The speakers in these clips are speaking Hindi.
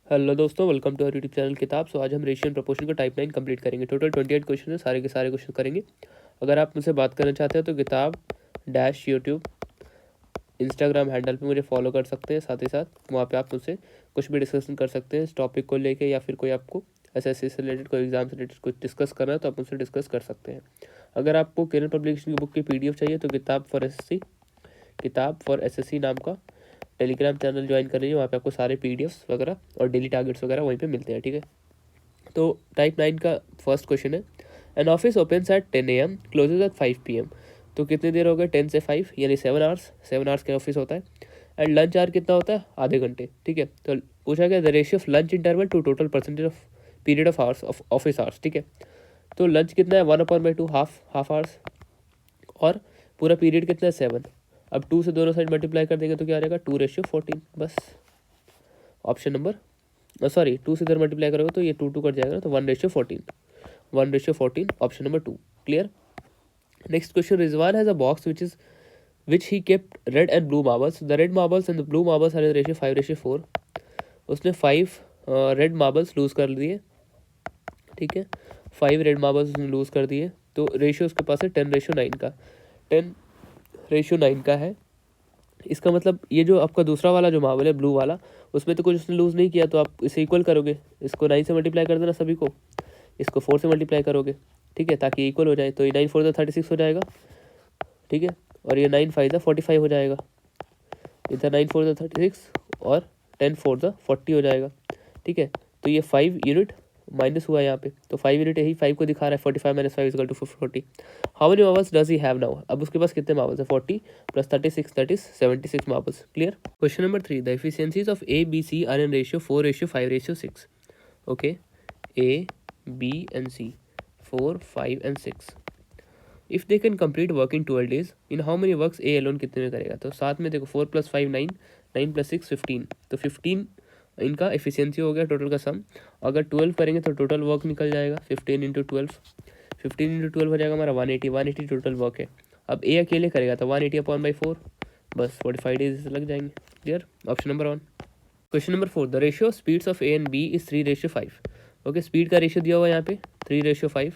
हेलो दोस्तों, welcome to our YouTube channel किताब। आज हम रेशियो एंड प्रोपोर्शन को टाइप 9 कंप्लीट करेंगे। टोटल 28 क्वेश्चन है, सारे के सारे क्वेश्चन करेंगे। अगर आप मुझसे बात करना चाहते हो तो किताब डैश यूट्यूब इंस्टाग्राम हैंडल पे मुझे फॉलो कर सकते हैं। साथ ही साथ वहाँ पे आप मुझसे कुछ भी डिस्कशन कर सकते हैं इस टॉपिक को लेके, या फिर कोई आपको एसएससी से रिलेटेड, कोई एग्जाम से रिलेटेड कुछ डिस्कस करना है तो आप मुझसे डिस्कस कर सकते हैं। अगर आपको केरल पब्लिकेशन की बुक की PDF चाहिए तो किताब फॉर एसएससी नाम का टेलीग्राम चैनल ज्वाइन कर लीजिए। वहाँ पे आपको सारे PDFs वगैरह और डेली टारगेट्स वगैरह वहीं पे मिलते हैं। ठीक है, तो टाइप 9 का फर्स्ट क्वेश्चन है, an office opens at 10 AM, closes at 5 PM। तो कितनी देर हो गए? 10 से 5 यानी 7 आवर्स का ऑफिस होता है। एंड लंच आवर कितना होता है? आधे घंटे। ठीक है, तो पूछा गया the ratio of lunch interval to total percentage of period of hours of office hours. ठीक है, तो लंच कितना है? 1/2, हाफ आवर्स, और पूरा पीरियड कितना है? 7। अब 2 से दोनों साइड मल्टीप्लाई कर देंगे तो क्या आ जाएगा? 2:14। बस ऑप्शन नंबर 2 से इधर मल्टीप्लाई करोगे तो ये 2 कट जाएगा ना, तो 1:14 option number 2 clear. Next question, Rizwan has a box which he kept red and blue marbles. The red marbles and the blue marbles are in the ratio 5:4. उसने 5 रेड मार्बल्स लूज कर दिए। ठीक है, 5 रेड मार्बल्स उसने लूज कर दिए, तो रेशियो उसके पास है 10:9 का। 10:9 का है। इसका मतलब ये जो आपका दूसरा वाला जो मार्बल है ब्लू वाला, उसमें तो कुछ उसने लूज़ नहीं किया, तो आप इसे इक्वल करोगे। इसको 9 से मल्टीप्लाई कर देना सभी को, इसको 4 से मल्टीप्लाई करोगे। ठीक है, ताकि इक्वल हो जाए। तो ये 9 4 36 हो जाएगा। ठीक है, और ये 9 5 45 हो जाएगा। इधर 9 4 36 और 10 4 40 हो जाएगा। ठीक है, तो ये 5 यूनिट माइनस हुआ यहाँ पे, तो 5 यूनिट यही 5 को दिखा रहा है। 45 - 5 = 40। How many marbles does he have now? अब उसके पास कितने मार्बल्स है? 40 + 36 that is 76 marbles. Clear. Question number 3, the efficiencies of A, B, C are in ratio 4:5:6। Okay, A, B and C 4 5 and 6 if they can complete work in 12 days, in how many works A alone कितने में करेगा? तो साथ में देखो 4 + 5 9, 9 + 6 15, तो 15 इनका एफिशिएंसी हो गया टोटल का सम। अगर 12 करेंगे तो टोटल वर्क निकल जाएगा 15 × 12। 15 × 12 हो जाएगा हमारा 180 टोटल वर्क है। अब A अकेले करेगा तो 180/4, बस 45 डेज लग जाएंगे। Clear, option number 1। Question number 4, the ratio speeds of A and B is 3:5। Okay, speed का रेशियो दिया हुआ है यहाँ पे 3:5,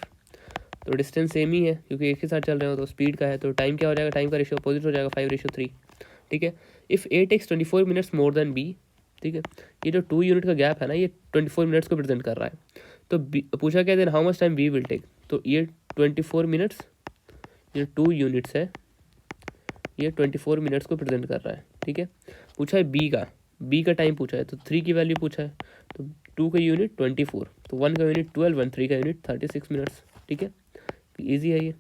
तो डिस्टेंस सेम ही है क्योंकि एक ही साथ चल रहे हो, तो स्पीड का है। तो टाइम क्या हो जाएगा? टाइम का रेशियो अपोजिट हो जाएगा 5:3। ठीक है, if A takes 24 minutes more than B। ठीक है, ये जो 2 यूनिट का गैप है ना, ये 24 मिनट्स को प्रेजेंट कर रहा है। तो पूछा क्या, then how much time B will take? तो ये 24 मिनट्स, ये 2 यूनिट्स है, ये 24 मिनट्स को प्रेजेंट कर रहा है। ठीक है, पूछा है बी का टाइम पूछा है, तो 3 की वैल्यू पूछा है, तो 2 का यूनिट 24, तो 1 का यूनिट 12 और 3 का यूनिट 36 मिनट्स। ठीक है, इजी है ये।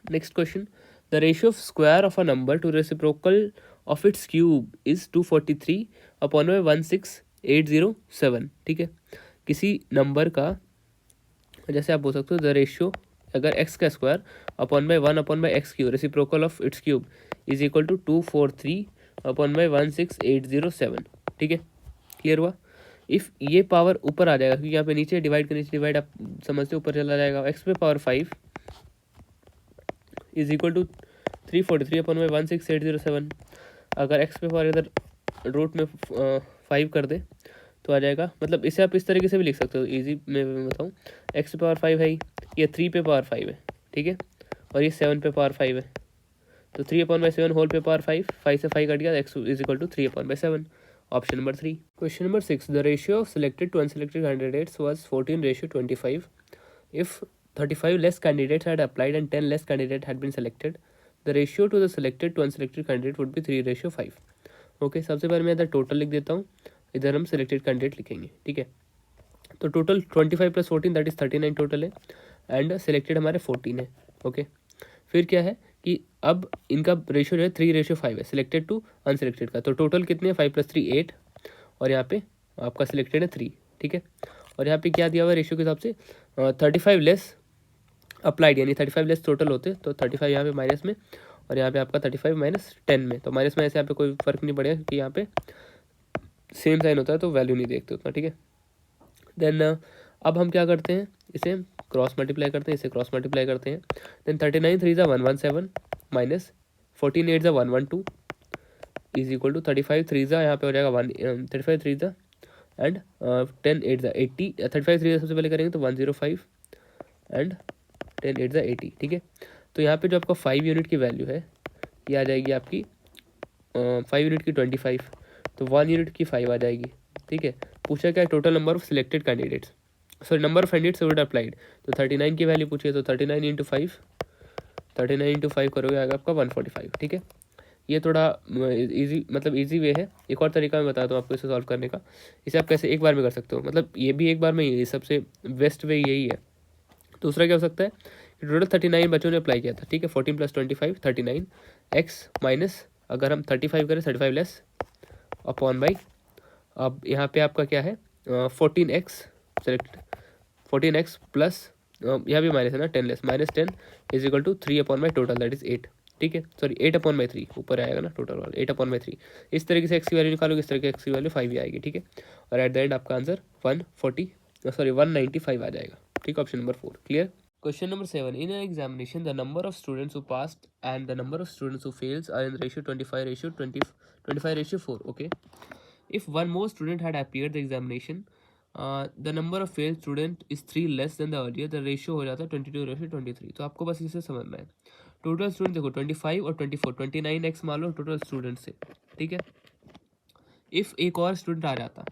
Next question, the ratio of square of a number two reciprocal of its cube is 243/16,807। ठीक है, किसी नंबर का, जैसे आप बोल सकते हो द रेशियो, अगर x का square (1/(x³ reciprocal of its cube is equal to 243/16,807। ठीक है, क्लियर हुआ। इफ़ ये पावर ऊपर आ जाएगा, क्योंकि यहाँ पे नीचे डिवाइड आप समझते हो, ऊपर चला जाएगा। x⁵ is equal to 343/16,807। अगर x⁵ इधर रूट में 5 कर दे तो आ जाएगा। मतलब इसे आप इस तरीके से भी लिख सकते हो, इजी में मैं बताऊँ। x⁵ है, ये 3/5 है। ठीक है, और ये 7/5 है, तो 3/7 होल पे पावर 5, 5 से 5 कट गया, x is equal to 3/7। Option number 3। Question number 6, the ratio of selected to unselected candidates was 14:25। If 35 less candidates had applied and 10 less candidates had been selected, the ratio to the selected to unselected candidate would be 3:5। Okay, सबसे पहले मैं इधर टोटल लिख देता हूँ, इधर हम सिलेक्टेड कैंडिडेट लिखेंगे। ठीक है, तो टोटल 25 + 14 दैट इज 39 टोटल है, एंड सिलेक्टेड हमारे 14 है। ओके, फिर क्या है कि अब इनका रेशियो जो है 3:5 है, सिलेक्टेड टू अनसिलेक्टेड का। तो टोटल कितने हैं? 5 + 3 8, और यहाँ पे आपका सिलेक्टेड है 3। ठीक है, और यहाँ पे क्या दिया हुआ है रेशियो के हिसाब से? 35 लेस अप्लाइड, यानी 35 लेस टोटल होते, तो 35 यहाँ पे माइनस में, और यहाँ पे आपका 35 - 10 में। तो माइनस में ऐसे यहाँ पे कोई फर्क नहीं पड़ेगा, क्योंकि यहाँ पे सेम साइन होता है तो वैल्यू नहीं देखते उतना। ठीक है, देन अब हम क्या करते हैं, इसे क्रॉस मल्टीप्लाई करते हैं, इसे क्रॉस मल्टीप्लाई करते हैं। Then 39 3 = 117 minus 14 8 = 112 is equal to 35 3 यहाँ पे हो जाएगा 35 3 एंड 10 8 ज़ा 80, 35 3 सबसे पहले करेंगे तो 105 एंड 10 8 ज़ा 80, ठीक है। तो यहाँ पे जो आपका 5 यूनिट की वैल्यू है ये आ जाएगी आपकी 5 यूनिट की 25, तो 1 यूनिट की 5 आ जाएगी, ठीक है। पूछा क्या total number of selected candidates, sorry number of candidates would applied, तो 39 की वैल्यू पूछी है, तो 39 इंटू 5, 39 इंटू 5 करोगे आएगा आपका 145, ठीक है। ये थोड़ा इजी, मतलब इजी वे है। एक और तरीका मैं बताता हूँ आपको इसे सॉल्व करने का। इसे आप कैसे एक बार में कर सकते हो, मतलब ये भी एक बार में ही है, सबसे बेस्ट वे यही है। दूसरा क्या हो सकता है कि टोटल 39 बच्चों ने अप्लाई किया था, ठीक है। 14 + 25 39 एक्स माइनस, अगर हम 35 करें 35 लेस अपॉन बाई, अब यहाँ पे आपका क्या है 14x सेलेक्ट, 14x प्लस यहाँ भी माइनस है ना, 10 less minus 10 is equal to 3 upon by total that is 8, ठीक है। सॉरी 8 अपॉन बाई 3 ऊपर आएगा ना टोटल वाला, 8 अपॉन बाई 3। इस तरीके से एक्स की वैल्यू निकालोगे, इस तरह की एक्स की वैल्यू 5 ही आएगी, ठीक है। और एट द एंड आपका आंसर 195 आ जाएगा, ठीक है। Option number 4 clear. Question number 7. In an examination, the number of students who passed and the number of students who fails are in ratio 25:4. Okay. If one more student had appeared the examination, the number of failed student is 3 less than the earlier. The ratio हो जाता है 22:23. तो आपको बस इसे समझना है। टोटल स्टूडेंट देखो 25 और 24, 29x मान लो टोटल स्टूडेंट से, ठीक है। इफ़ एक और स्टूडेंट आ जाता,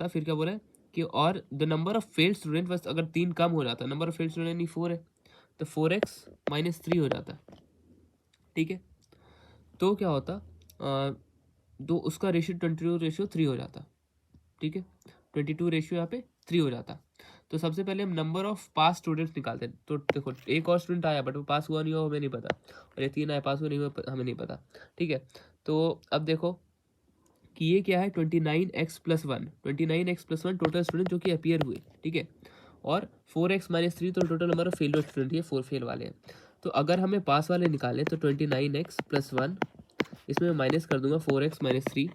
फिर क्या बोला है कि और the number of failed student बस, अगर 3 कम हो जाता, नंबर ऑफ फेल्ड स्टूडेंट यानी 4 है, तो 4x माइनस 3 हो जाता, ठीक है। तो क्या होता तो उसका रेशियो 22:3 हो जाता, ठीक है। 22 रेशियो यहाँ पे 3 हो जाता। तो सबसे पहले हम नंबर ऑफ पास स्टूडेंट्स निकालते हैं। तो देखो एक और स्टूडेंट आया बट वो पास हुआ नहीं हुआ हमें नहीं पता, और ये 3 आया पास हुआ नहीं हुआ हमें नहीं पता, ठीक है। तो अब देखो कि ये क्या है 29x + 1, 29x + 1 टोटल स्टूडेंट जो कि अपीयर हुए, ठीक है। और 4x - 3 तो total number of fail student, ये 4 फेल वाले हैं। तो अगर हमें पास वाले निकालें तो 29x + 1, इसमें मैं माइनस कर दूंगा 4x - 3,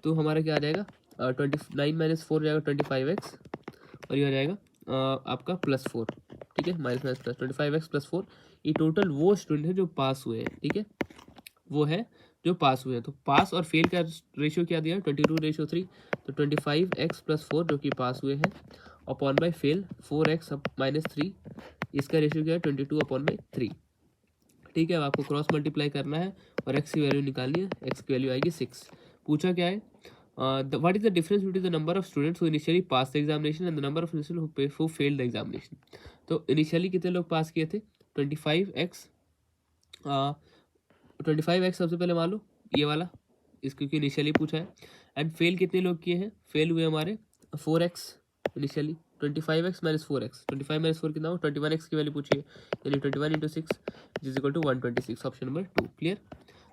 तो हमारा क्या आ जाएगा 29 - 4 हो जाएगा 25x, और ये हो जाएगा आपका +4, ठीक है। माइनस माइनस प्लस 25x + 4, ये टोटल वो स्टूडेंट है जो पास हुए हैं, ठीक है। वो है जो पास हुए हैं। तो पास और फेल का रेशियो क्या दिया 22:3, तो 25x + 4 जो कि पास हुए हैं अपॉन बाई फेल 4x - 3, इसका रेशियो क्या है 22/3, ठीक है। अब आपको क्रॉस मल्टीप्लाई करना है और x की वैल्यू निकालनी है, x की वैल्यू आएगी 6। पूछा क्या है what is the difference between the number of students who initially pass the examination and the number of students who failed the examination. तो इनिशियली कितने लोग पास किए थे 25x, 25x सबसे पहले मान लो ये वाला, इस क्योंकि इनिशियली पूछा है। एंड फेल कितने लोग किए हैं, फेल हुए हमारे 4x इनिशियली, 25x - 4x, 25 - 4 कितना हो 21x की वैल्यू पूछी है, यानी 21 × 6 is equal to 126, option number 2 clear.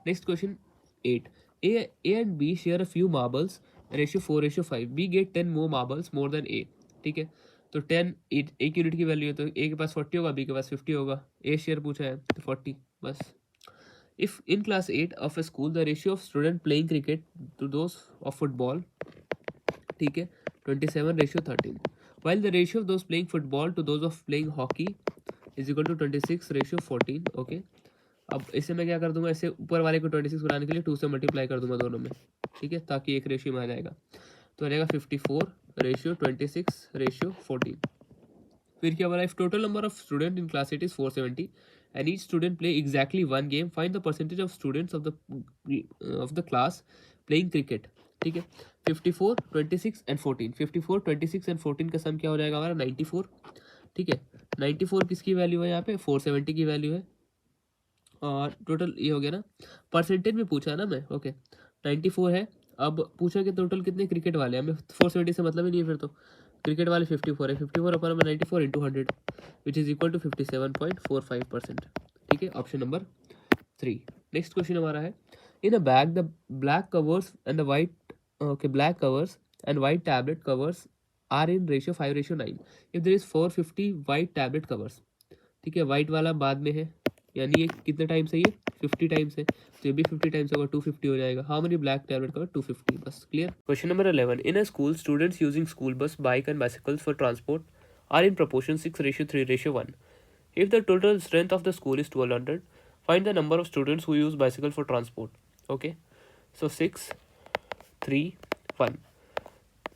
Next question 8, A and B share a few marbles ratio 4:5, B get 10 more marbles more than A, ठीक है। तो 10 एक यूनिट की वैल्यू है, तो A के पास 40 होगा, B के पास 50 होगा, A शेयर पूछा है तो 40 बस। If in class 8 of a school the ratio of student playing cricket to those of football, ठीक है 27:13, while the ratio of those playing football to those of playing hockey is equal to 26:14, okay. अब इसे मैं क्या कर दूंगा, इसे ऊपर वाले को 26 बनाने के लिए 2 से मल्टीप्लाई कर दूंगा दोनों में, ठीक है, ताकि एक रेशियो में आ जाएगा। तो आ जाएगा 54:26:14। फिर क्या बोला, if total number of student in class 8 is 470 and each student play exactly one game, find the percentage of students of the class playing cricket, ठीक है। 54, 26 एंड 14, 54, 26 एंड 14 का सम क्या हो जाएगा हमारा 94, ठीक है। 94 किसकी वैल्यू है यहाँ पे 470 की वैल्यू है, और टोटल ये हो गया ना, परसेंटेज में पूछा है ना मैं, ओके 94 है। अब पूछा कि टोटल कितने क्रिकेट वाले हैं, हमें 470 से मतलब ही नहीं है, फिर तो क्रिकेट वाले 54 है, 54 अपन में 94 × 100 विच इज इक्वल टू 57.45%, ठीक है। Option number 3। नेक्स्ट क्वेश्चन हमारा है, in a bag the black covers and the white, okay black covers and white tablet covers are in ratio 5:9, if there is 450 white tablet covers, ठीक है। वाइट वाला बाद में है, यानी ये कितने टाइम्स है, ये 50 टाइम्स है, तो ये भी 50 टाइम्स होगा 250 हो जाएगा। How many black tablet cover 250, बस clear. Question number 11, in a school students using school bus bike and bicycles for transport are in proportion 6:3:1, if the total strength of the school is 1200, find the number of students who use bicycle for transport, okay। so 6 3 1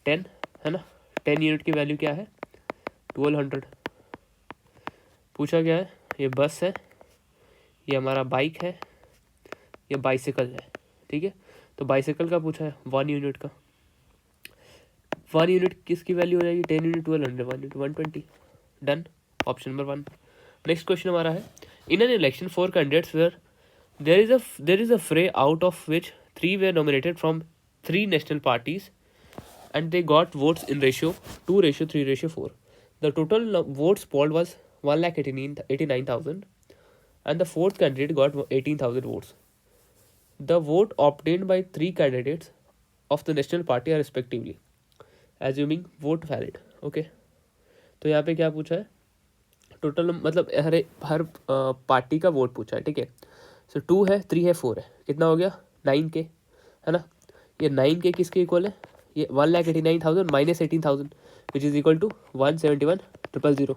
10 है ना। 10 यूनिट की वैल्यू क्या है 1200। पूछा क्या है, ये बस है, ये हमारा बाइक है, ये बाइसिकल है, ठीक है। तो बाइसिकल का पूछा है 1 यूनिट का, 1 यूनिट किसकी वैल्यू हो जाएगी 10 unit 1200, 1 unit 120। Done, option number 1। Next question हमारा है, in an election 4 candidates were there is a fray out of which 3 were nominated from 3 national parties and they got votes in ratio 2:3:4. The total votes polled was 1,89,000 and the fourth candidate got 18,000 votes. The vote obtained by 3 candidates of the national party are respectively assuming vote valid. Okay, तो यहाँ पे क्या पूछा है, टोटल मतलब हर पार्टी का वोट पूछा है, ठीक है। सो 2 है, 3 है, 4 है, कितना हो गया 9 के, है ना। ये 9 के किसके इक्वल है, ये 1,89,000 minus 18,000 which is equal to 171,000,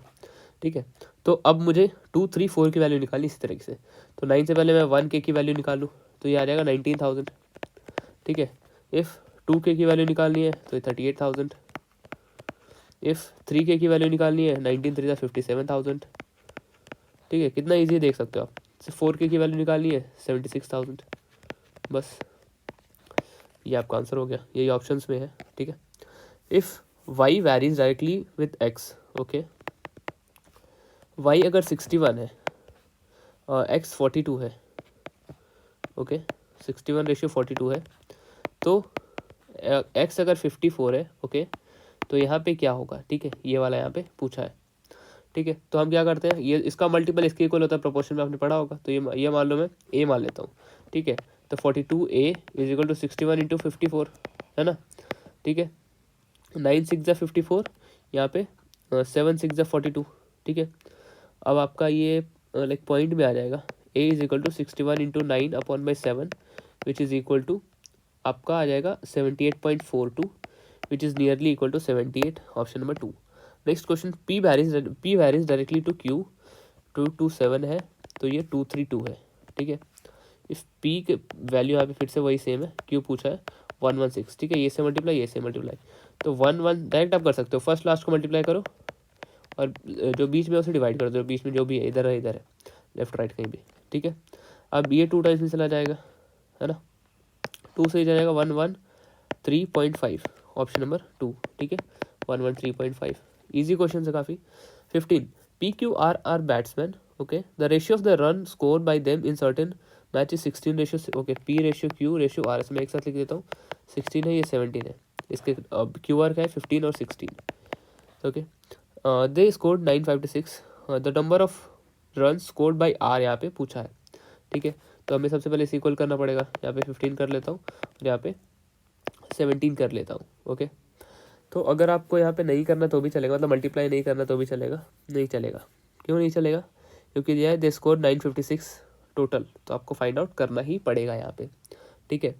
ठीक है। तो अब मुझे 2 3 4 की वैल्यू निकालनी इसी तरीके से। तो 9 से पहले मैं 1 के की वैल्यू निकालूँ तो ये आ जाएगा 19,000, ठीक है। इफ़ 2 के की वैल्यू निकालनी है तो ये 38,000। इफ़ 3 के की वैल्यू निकालनी है 19 3 57,000, ठीक है। कितना ईजी देख सकते हो आप। 4 के की वैल्यू निकालनी है 76,000, बस ये आपका आंसर हो गया, यही ऑप्शंस में है, ठीक है। If Y varies directly with X, okay, Y अगर 61 है और एक्स 42 है, ओके, 61:42 है, तो एक्स अगर 54 है, ओके, तो यहाँ पे क्या होगा, ठीक है, ये वाला यहाँ पे पूछा है, ठीक है। तो हम क्या करते हैं, ये इसका मल्टीपल इसके इक्वल होता है, प्रोपोर्शन में आपने पढ़ा होगा। तो ये मान लो मैं ए मान लेता हूँ, ठीक है। तो 42A is equal to 61 into 54, है ना, ठीक है। 9 6 जा 54, यहाँ पे 7 6 जा 42, ठीक है। अब आपका ये लाइक पॉइंट में आ जाएगा, A is equal to 61 into 9 upon by 7 which is equal to आपका आ जाएगा 78.42 which is nearly equal to 78, option number 2। Next question, P varies directly to Q 227 है, तो ये 232 है, ठीक है। इफ पी के वैल्यू यहाँ पे फिर से वही सेम है, क्यू पूछा है 116, ठीक है। ये से मल्टीप्लाई, ये से मल्टीप्लाई, तो 1 1 डायरेक्ट आप कर सकते हो, फर्स्ट लास्ट को मल्टीप्लाई करो और जो बीच में उसे डिवाइड कर दो, बीच में जो भी है, इधर है लेफ्ट राइट कहीं भी, ठीक है। अब ये 2 टाइम्स में चला जाएगा, है ना, 2 से ही जाएगा 113.5, ऑप्शन नंबर 2, ठीक है, 113.5। ईजी क्वेश्चन है काफ़ी। 15, PQR are batsmen, okay, the ratio of the run score by them in certain match is 16:, okay, P ratio Q ratio R, इसमें एक साथ लिख देता हूँ, 16 है, ये 17 है, इसके QR का है 15 और 16, okay. They scored 956, the number of run scored by R यहाँ पे पूछा है, ठीक है। तो हमें सबसे पहले इक्वल करना पड़ेगा, यहाँ पे 15 कर लेता हूँ और यहाँ पे 17 कर लेता हूँ, ओके। तो अगर आपको यहाँ पे नहीं करना तो भी चलेगा, मतलब मल्टीप्लाई नहीं करना तो भी चलेगा, नहीं चलेगा, क्यों नहीं चलेगा, क्योंकि ये है दे स्कोर 956 टोटल, तो आपको फाइंड आउट करना ही पड़ेगा यहाँ पे, ठीक है।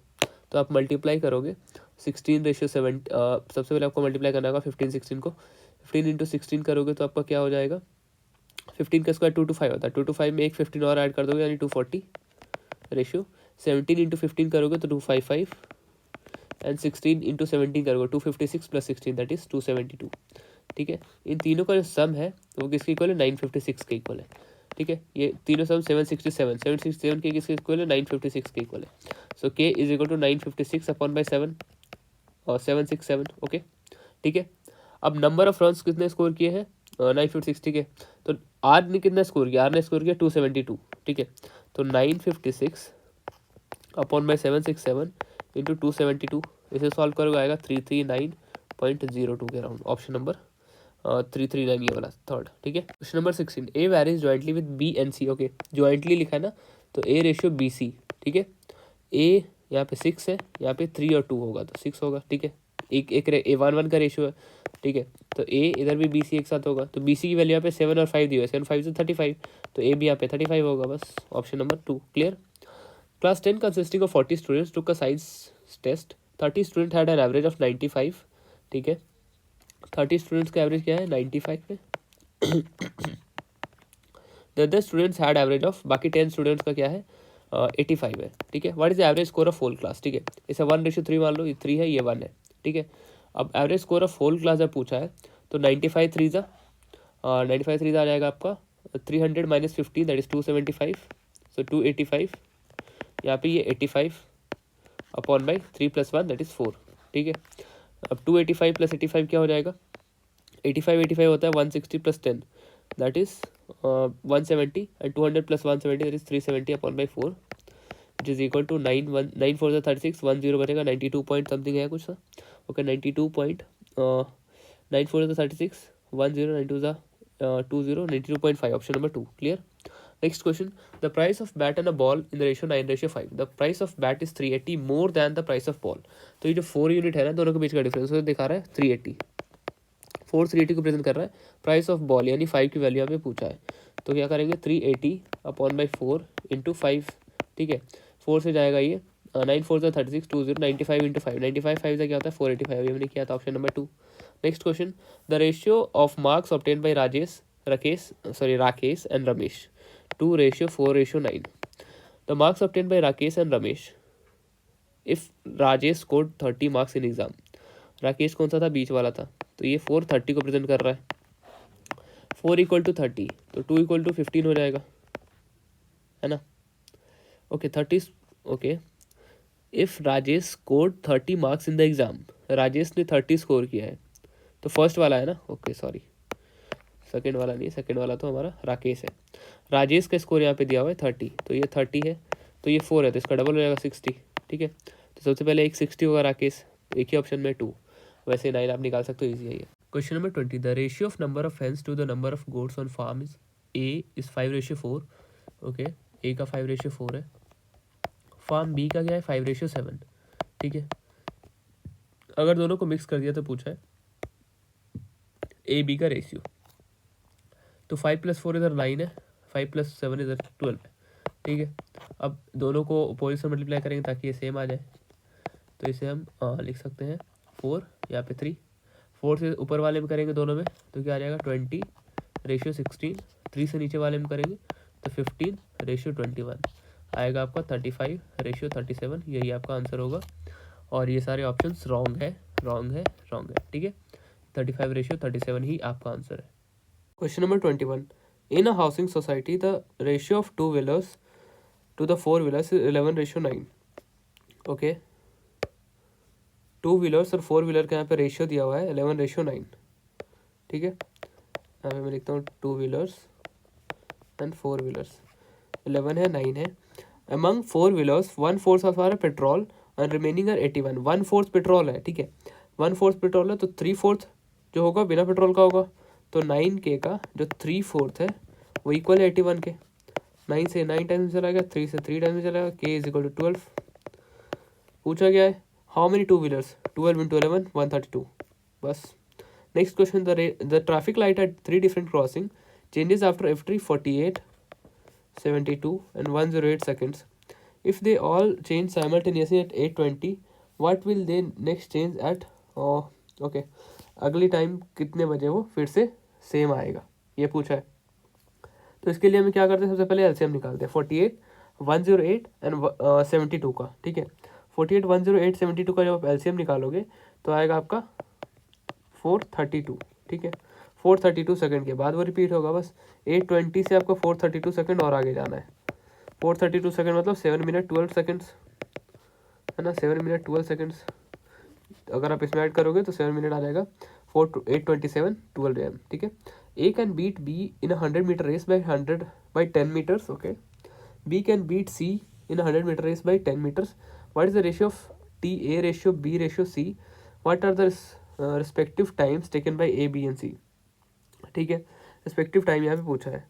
तो आप मल्टीप्लाई करोगे 16:7, सबसे पहले आपको मल्टीप्लाई करना होगा 15 16 को, 15 इंटू 16 करोगे तो आपका क्या हो जाएगा, 15 का स्क्वायर 2 to 5 होता है, 2 to 5 में एक 15 और ऐड कर दोगे यानी 240 रेशियो, 17 इंटू 15 करोगे तो 255 एंड 16 इंटू 17 करोगे 256 प्लस 16 दैट इज 272, ठीक है। इन तीनों का जो सम है वो किसके इक्वल है, 956 के इक्वल है, ठीक है। ये तीनों सम 767 के किसके इक्वल है, 956 के इक्वल है। So K is equal to 956 upon by 7 और 767, ओके, ठीक है। अब नंबर ऑफ रन्स कितने स्कोर किए हैं 956, ठीक है। तो आर ने कितना स्कोर किया, आर ने स्कोर किया 272, ठीक है। तो 956 अपॉन बाई 767 इंटू 272, इसे सॉल्व करोगे आएगा 339.02 के राउंड, ऑप्शन नंबर 339 ये वाला थर्ड, ठीक है। Question number 16, A varies jointly with B and C, okay, jointly लिखा है ना, तो ए रेशियो बी सी, ठीक है। ए यहाँ पे 6 है, यहाँ पे 3 और 2 होगा तो 6 होगा, ठीक है। एक 1:1 का रेशियो है, ठीक है। तो ए इधर भी बी सी एक साथ होगा, तो बी सी की वैल्यू यहाँ पे 7 और 5 दी हुई है, 7 5 से 35, तो ए भी यहाँ पे 35 होगा, बस option number 2 clear. Class 10 consisting of 40 students took a science test. 30 students had an average of 95, ठीक है। 30 स्टूडेंट्स का एवरेज क्या है 95 पे। The other students had average of, बाकी 10 स्टूडेंट्स का क्या है 85 है, ठीक है। What is average score of whole class, ठीक है। इसे 1:3 मान लो, ये 3 है, ये 1 है, ठीक है। अब average score of whole class जब पूछा है तो 95 3 आ जाएगा आपका 300 माइनस 15 दैट इज 275, सो 285, यहाँ पे ये 85 अपॉन बाई 3 + 1 दैट इज़ 4, ठीक है। अब 285 + 85 क्या हो जाएगा, 85 होता है 160 + 10 that is 170 and 200 + 170 that is 370 upon by 4 which is equal to 9 9 4 36 10 बचेगा 92 पॉइंट समथिंग है कुछ सा, okay 92 point 9 4 36 10 9 2 20 92.5 option number 2 clear. Next question, the price of bat and a ball in the ratio 9:5. The price of bat is 380 more than the price of ball. तो ये जो 4 यूनिट है ना, दोनों के बीच का डिफरेंस दिखा रहा है 380, 380 को प्रेजेंट कर रहा है। प्राइस ऑफ बॉल यानी 5 की वैल्यू यहाँ पे पूछा है, तो क्या करेंगे 380 अपॉन बाई 4 इंटू 5, ठीक है। 4 से जाएगा ये 9 4 36 20 95 इंटू 5 95 5 से क्या होता है 485, ये हमने किया था option number 2। Next question, the ratio of marks obtain by Rakesh and Ramesh 2:4:9. The marks obtained by Rakesh and Ramesh. If Rajesh scored 30 marks in exam, Rakesh कौन सा था, बीच वाला था, तो ये 430 को प्रेजेंट कर रहा है। 4 = 30 तो 2 = 15 हो जाएगा, है ना, okay 30, okay. If Rajesh scored 30 marks in the exam, Rajesh ने 30 स्कोर किया है, तो फर्स्ट वाला है ना, ओके सॉरी सेकेंड वाला नहीं, सेकेंड वाला तो हमारा राकेश है। राजेश का स्कोर यहाँ पे दिया हुआ है 30, तो ये 30 है, तो ये 4 है, तो इसका डबल हो जाएगा 60, ठीक है। तो सबसे पहले एक 60 होगा राकेश, एक ही ऑप्शन में 2, वैसे 9 आप निकाल सकते हो, ईजी है ये। Question number 20, the ratio of number of hens to the number of goats on farm is A is 5:4, okay. A का 5:4 है, फार्म बी का क्या है 5:7, ठीक है। अगर दोनों को मिक्स कर दिया तो पूछा है ए बी का रेशियो, तो 5 + 4 इधर 9 है, 5 + 7 इधर 12 है, ठीक है। अब दोनों को अपोजिट से मल्टीप्लाई करेंगे ताकि ये सेम आ जाए, तो इसे हम लिख सकते हैं 4, यहाँ पे 3, 4 से ऊपर वाले में करेंगे दोनों में तो क्या आ जाएगा 20:16, 3 से नीचे वाले में करेंगे तो 15:21 आएगा आपका 35:37, यही आपका आंसर होगा। और ये सारे ऑप्शंस रॉन्ग है, ठीक है। 35:37 ही आपका आंसर है। Question number 21, in a housing society the ratio of 2 wheelers two the 4 wheelers is 11:9, okay. 2 wheelers और 4 व्हीलर का यहाँ पे रेशियो दिया हुआ है 11:9, ठीक है। यहाँ पे मैं लिखता हूँ 2 व्हीलर्स एंड 4 व्हीलर्स, 11 है 9 है। Among 4 wheelers 1/4 of are petrol and remaining are 81, 1/4 petrol है, ठीक है। 1/4 पेट्रोल है तो 3/4 जो होगा बिना पेट्रोल का होगा, तो 9K का जो 3/4 है वो इक्वल है 81 के। 9 से 9 टाइम्स चला गया, 3 से 3 टाइम्स चला गया, K = 12। पूछा गया है हाउ मेनी 2 व्हीलर्स, 12 × 11 132, बस। Next question, the traffic light at 3 different crossing changes after every 48, 72 and 108 seconds. If they all change simultaneously at 8:20, what will they next change at okay, अगली टाइम कितने बजे वो फिर से सेम आएगा, ये पूछा है। तो इसके लिए हमें क्या करते हैं, सबसे पहले एलसीएम निकालते हैं 48, 108 एंड 72 का, ठीक है। 48, 108, 72 का जब आप एलसीएम निकालोगे तो आएगा आपका 432, ठीक है। 432 सेकंड के बाद वो रिपीट होगा, बस 8:20 से आपको 432 सेकंड और आगे जाना है। 432 सेकंड मतलब 7 मिनट 12 सेकंड्स, है ना, 7 मिनट 12 सेकंड्स। अगर आप इसमें ऐड करोगे तो 7 मिनट आ जाएगा, 8:27 12 AM, ठीक है। A can beat B in 100 metre race by 10 metres, okay. B can beat C in 100 metre race by 10 metres. What is the ratio of T A ratio B ratio C, what are the respective times taken by A B and C, ठीक है। रिस्पेक्टिव टाइम यहाँ पे पूछा है,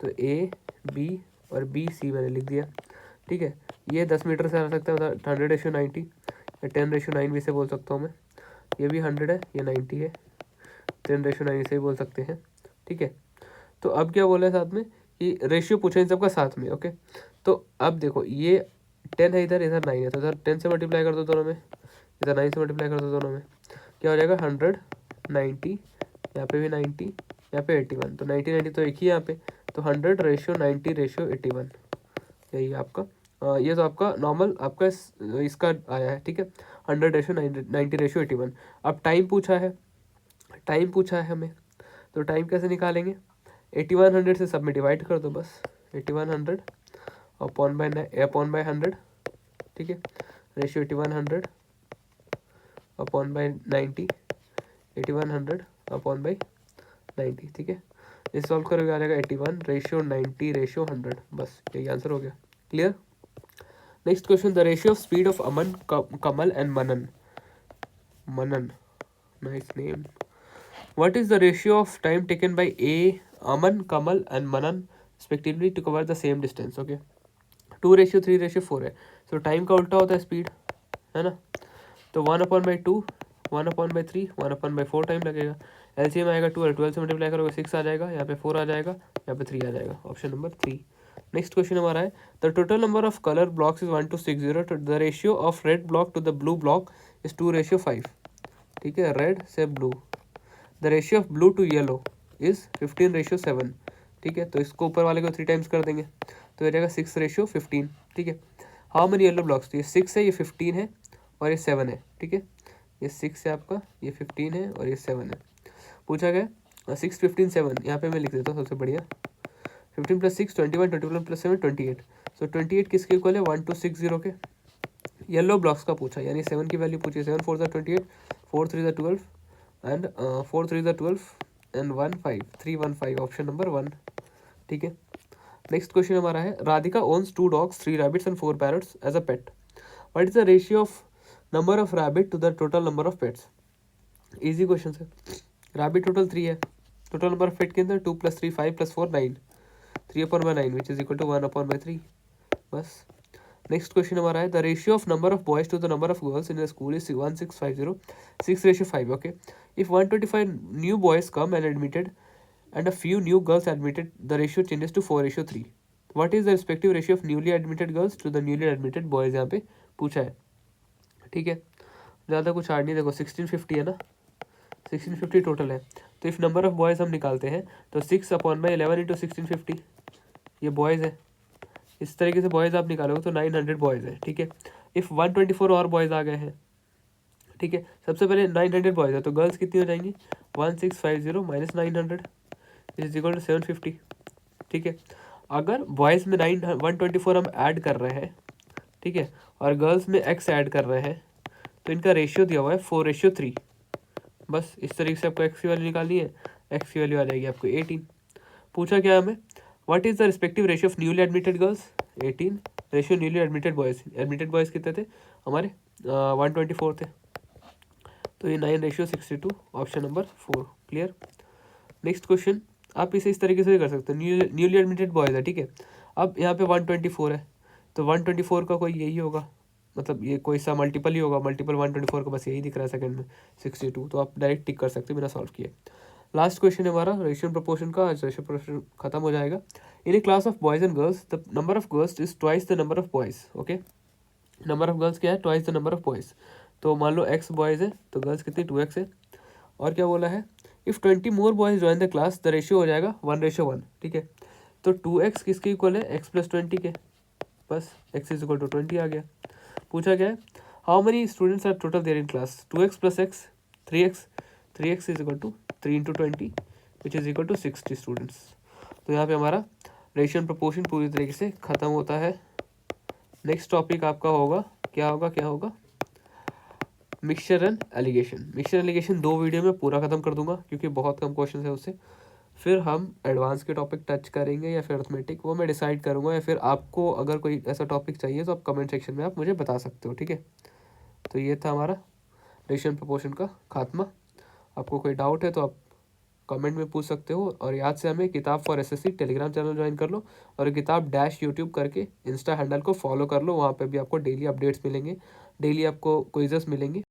तो ए बी और बी सी मैंने लिख दिया, ठीक है। ये 10 मीटर से आ सकता है, मतलब 100:90 या 10:9 भी से बोल सकता हूँ मैं। ये भी 100 है, ये 90 है, 10:9 से भी बोल सकते हैं, ठीक है। तो अब क्या बोला है साथ में कि रेशियो पूछा इन सबका साथ में, ओके। तो अब देखो ये 10 है इधर, इधर 9 है, तो इधर 10 से मल्टीप्लाई कर दो दोनों में, इधर 9 से मल्टीप्लाई कर दो दोनों में, क्या हो जाएगा 100, 90, यहाँ पे भी 90, यहाँ पे 81, तो 90 90 तो एक ही यहाँ पे, तो 100:90:81, यही आपका ये तो आपका नॉर्मल आपका इसका आया है, ठीक है, 100:90:81। अब टाइम पूछा है हमें, तो टाइम कैसे निकालेंगे, 8100 से सब में डिवाइड कर दो बस, 8100 अपॉन बाय 100, ठीक है, ratio 8100 upon bye 90, 8100 upon bye 90, ठीक है। इस सॉल्व करोगे आ जाएगा 81:90:100, बस यही आंसर हो गया। Clear. Next question, the ratio of speed of Aman, Kamal and Manan, nice name. What is the ratio of time taken by A, Aman, Kamal and Manan respectively to cover the same distance? Okay, 2:3:4 है, so time का उल्टा होता है speed, है ना, तो 1/2, 1/3, 1/4 टाइम लगेगा। LCM आएगा 12 से मल्टीप्लाई करोगे 6 आ जाएगा, यहाँ पे 4 आ जाएगा, यहाँ पे 3 आ जाएगा, ऑप्शन नंबर 3। नेक्स्ट क्वेश्चन हमारा है, the total number of colour blocks is 1:60, the ratio of red block to the blue block is 2:5, ठीक है, रेड से blue. The ratio of blue to yellow is 15:7, ठीक है, तो इसको ऊपर वाले को 3 टाइम्स कर देंगे तो हो जाएगा 6:15, ठीक है। हाउ मेनी येलो ब्लॉक्स, तो ये 6 है, ये 15 है और ये 7 है, ठीक है, ये 6 है आपका, ये 15 है और ये 7 है। पूछा गया 6, 15, 7, यहाँ पे मैं लिख देता हूँ सबसे बढ़िया, 15 + 6 21, 21 + 7 28, सो 28 किसके इक्वल है, 1260 के। येलो ब्लॉक्स का पूछा, यानी 7 की वैल्यू पूछी, 7 4 28, 4 3 12 एंड 4 3 12 एंड 1 5 3 1 5, ऑप्शन नंबर 1, ठीक है। नेक्स्ट क्वेश्चन हमारा है, Radhika owns 2 dogs, 3 rabbits and 4 parrots as a pet, what is the ratio of number of rabbit to the total number of pets. Easy question है, रैबिट टोटल 3 है, टोटल नंबर ऑफ पेट के अंदर 2 + 3 5 + 4 9, 3/9 विच इज इक्वल टू 1/3, बस। नेक्स्ट क्वेश्चन हमारा है, the ratio of number of boys to the number of girls in the school is 1650, 6:5, okay. If 125 new boys come and admitted and a few new girls admitted, the ratio changes to 4:3. What is the respective ratio of newly admitted girls to the newly admitted boys, यहाँ पे पूछा है, ठीक है। ज़्यादा कुछ हार्ड नहीं, देखो 1650 है ना, 1650 टोटल है, तो इफ़ नंबर ऑफ बॉयज़ हम निकालते हैं तो 6/11 × 1650, ये बॉयज़ है, इस तरीके से बॉयज़ आप निकालोगे तो 900 बॉयज़ है, ठीक है। इफ़ 124 और बॉयज़ आ गए हैं, ठीक है, सबसे पहले 900 बॉयज़ है तो गर्ल्स कितनी हो जाएंगी, 1650 - 900 इज इक्वल टू 750, ठीक है। अगर बॉयज़ में 124 हम ऐड कर रहे हैं, ठीक है, और गर्ल्स में x ऐड कर रहे हैं, तो इनका रेशियो दिया हुआ है 4:3, बस इस तरीके से आपको x की वैल्यू निकालनी है, x की वैल्यू आ जाएगी आपको 18। पूछा क्या हमें, what is the respective ratio of newly admitted girls, 18, ratio newly admitted boys कितने थे हमारे, 124 थे, तो ये 9:62, option number 4, clear. Next question, आप इसे इस तरीके से भी कर सकते हो, न्यूली एडमिटेड बॉयज़ है, ठीक है। अब यहाँ पे 124 है, तो 124 का कोई यही होगा, मतलब ये कोई सा मल्टीपल ही होगा, मल्टीपल 124 का बस यही दिख रहा है सेकंड में 62, तो आप डायरेक्ट टिक कर सकते हो बिना सॉल्व किए। लास्ट क्वेश्चन है हमारा रेशियो प्रोपोर्शन का, आज रेशियो प्रोपोर्शन खत्म हो जाएगा। In a class of boys and girls the number of girls is twice the number of boys, okay. Number of girls क्या है, twice the number of boys, तो मान लो x बॉयज़ है तो गर्ल्स कितनी 2x है। और क्या बोला है, if 20 more boys join the class the ratio हो जाएगा 1:1, ठीक है। तो 2x किसके इक्वल है, x + 20 के, बस x इज इक्वल टू 20 आ गया। पूछा गया है, how many students are total there in class, 2x + x 3x is equal to 3 × 20 which is equal to 60 students. तो यहाँ पे हमारा रेशियो एंड प्रोपोर्शन पूरी तरीके से ख़त्म होता है। नेक्स्ट टॉपिक आपका होगा, क्या होगा मिक्सचर एंड एलिगेशन 2 वीडियो में पूरा खत्म कर दूंगा क्योंकि बहुत कम क्वेश्चन है उससे। फिर हम एडवांस के टॉपिक टच करेंगे या फिर अर्थमेटिक, वो मैं डिसाइड करूंगा, या फिर आपको अगर कोई ऐसा टॉपिक चाहिए तो आप कमेंट सेक्शन में आप मुझे बता सकते हो, ठीक है। तो ये था हमारा रेशियो एंड प्रोपोर्शन का खात्मा। आपको कोई डाउट है तो आप कमेंट में पूछ सकते हो, और याद से हमें किताब for SSC Telegram channel join कर लो, और किताब डैश यूट्यूब करके इंस्टा हैंडल को फॉलो कर लो, वहाँ पे भी आपको डेली अपडेट्स मिलेंगे, डेली आपको क्विज़ेस मिलेंगे।